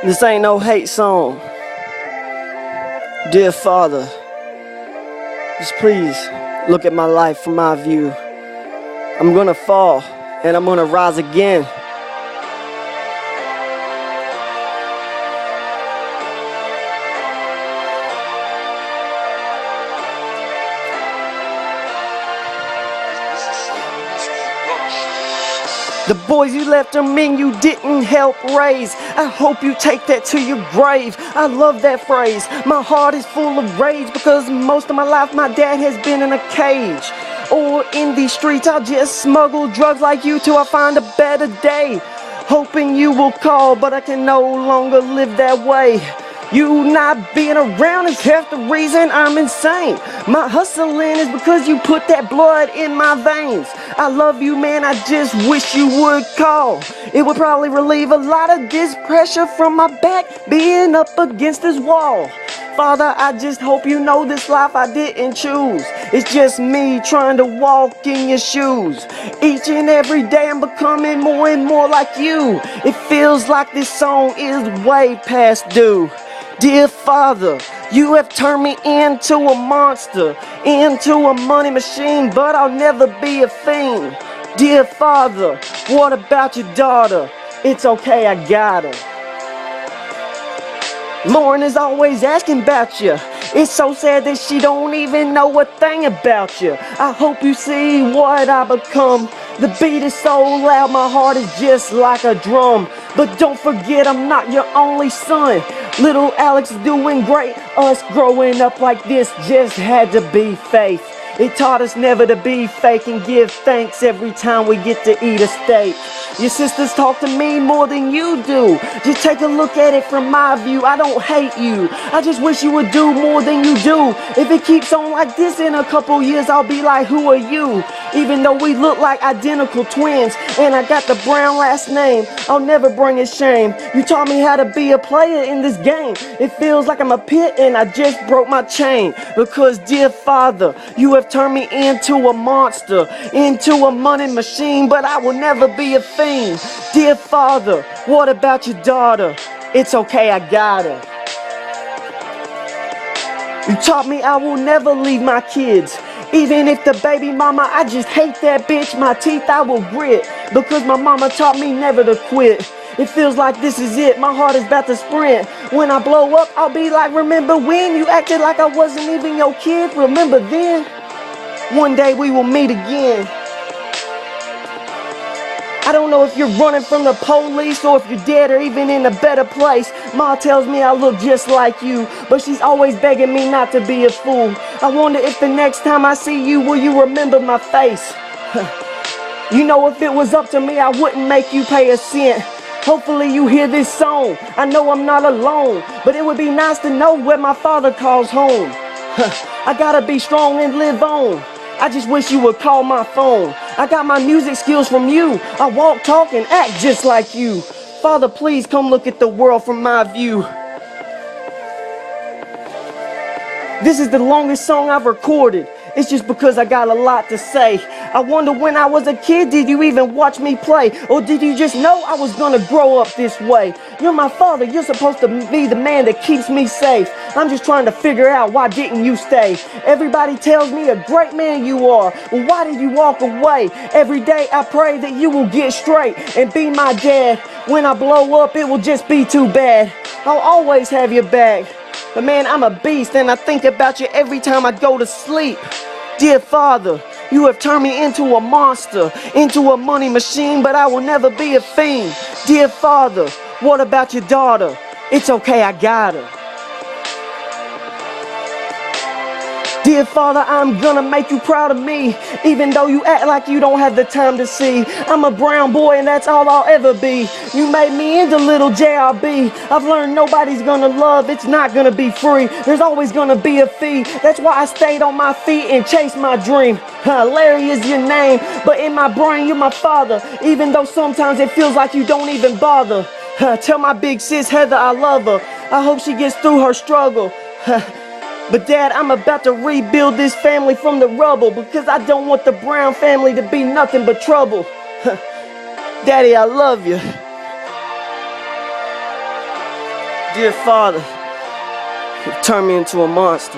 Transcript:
This ain't no hate song. Dear Father, just please look at my life from my view. I'm gonna fall and I'm gonna rise again. The boys you left are men you didn't help raise. I hope you take that to your grave. I love that phrase. My heart is full of rage because most of my life my dad has been in a cage. Or in these streets I'll just smuggle drugs like you till I find a better day. Hoping you will call, but I can no longer live that way. You not being around is half the reason I'm insane. My hustling is because you put that blood in my veins. I love you, man, I just wish you would call. It would probably relieve a lot of this pressure from my back being up against this wall. Father, I just hope you know this life I didn't choose. It's just me trying to walk in your shoes. Each and every day I'm becoming more and more like you. It feels like this song is way past due. Dear Father, you have turned me into a monster, into a money machine, but I'll never be a fiend. Dear Father, what about your daughter? It's okay, I got her. Lauren is always asking about you. It's so sad that she don't even know a thing about you. I hope you see what I become. The beat is so loud, my heart is just like a drum. But don't forget I'm not your only son. Little Alex is doing great. Us growing up like this just had to be faith. It taught us never to be fake and give thanks every time we get to eat a steak. Your sisters talk to me more than you do. Just take a look at it from my view. I don't hate you. I just wish you would do more than you do. If it keeps on like this in a couple years, I'll be like, who are you? Even though we look like identical twins and I got the Brown last name, I'll never bring it shame. You taught me how to be a player in this game. It feels like I'm a pit and I just broke my chain. Because dear Father, you have turned me into a monster, into a money machine, but I will never be a fiend. Dear Father, what about your daughter? It's okay, I got her. You taught me I will never leave my kids. Even if the baby mama, I just hate that bitch, my teeth I will grit. Because my mama taught me never to quit. It feels like this is it, my heart is about to sprint. When I blow up, I'll be like, remember when you acted like I wasn't even your kid? Remember then? One day we will meet again. I don't know if you're running from the police or if you're dead or even in a better place. Ma tells me I look just like you, but she's always begging me not to be a fool. I wonder if the next time I see you, will you remember my face? You know, if it was up to me, I wouldn't make you pay a cent. Hopefully you hear this song. I know I'm not alone, but it would be nice to know where my father calls home. I gotta be strong and live on. I just wish you would call my phone. I got my music skills from you. I walk, talk, and act just like you. Father, please come look at the world from my view. This is the longest song I've recorded. It's just because I got a lot to say. I wonder when I was a kid, did you even watch me play? Or did you just know I was gonna grow up this way? You're my father, you're supposed to be the man that keeps me safe. I'm just trying to figure out why didn't you stay? Everybody tells me a great man you are. Well, why did you walk away? Every day I pray that you will get straight and be my dad. When I blow up, it will just be too bad. I'll always have your back. But man, I'm a beast and I think about you every time I go to sleep. Dear Father, you have turned me into a monster, into a money machine, but I will never be a fiend. Dear Father, what about your daughter? It's okay, I got her. Dear Father, I'm gonna make you proud of me, even though you act like you don't have the time to see. I'm a brown boy and that's all I'll ever be. You made me into LiL JrB. I've learned nobody's gonna love, it's not gonna be free. There's always gonna be a fee. That's why I stayed on my feet and chased my dream. Larry is your name, but in my brain you're my father. Even though sometimes it feels like you don't even bother. Tell my big sis Heather I love her. I hope she gets through her struggle. But Dad, I'm about to rebuild this family from the rubble because I don't want the Brown family to be nothing but trouble. Daddy, I love you. Dear Father, you turned me into a monster.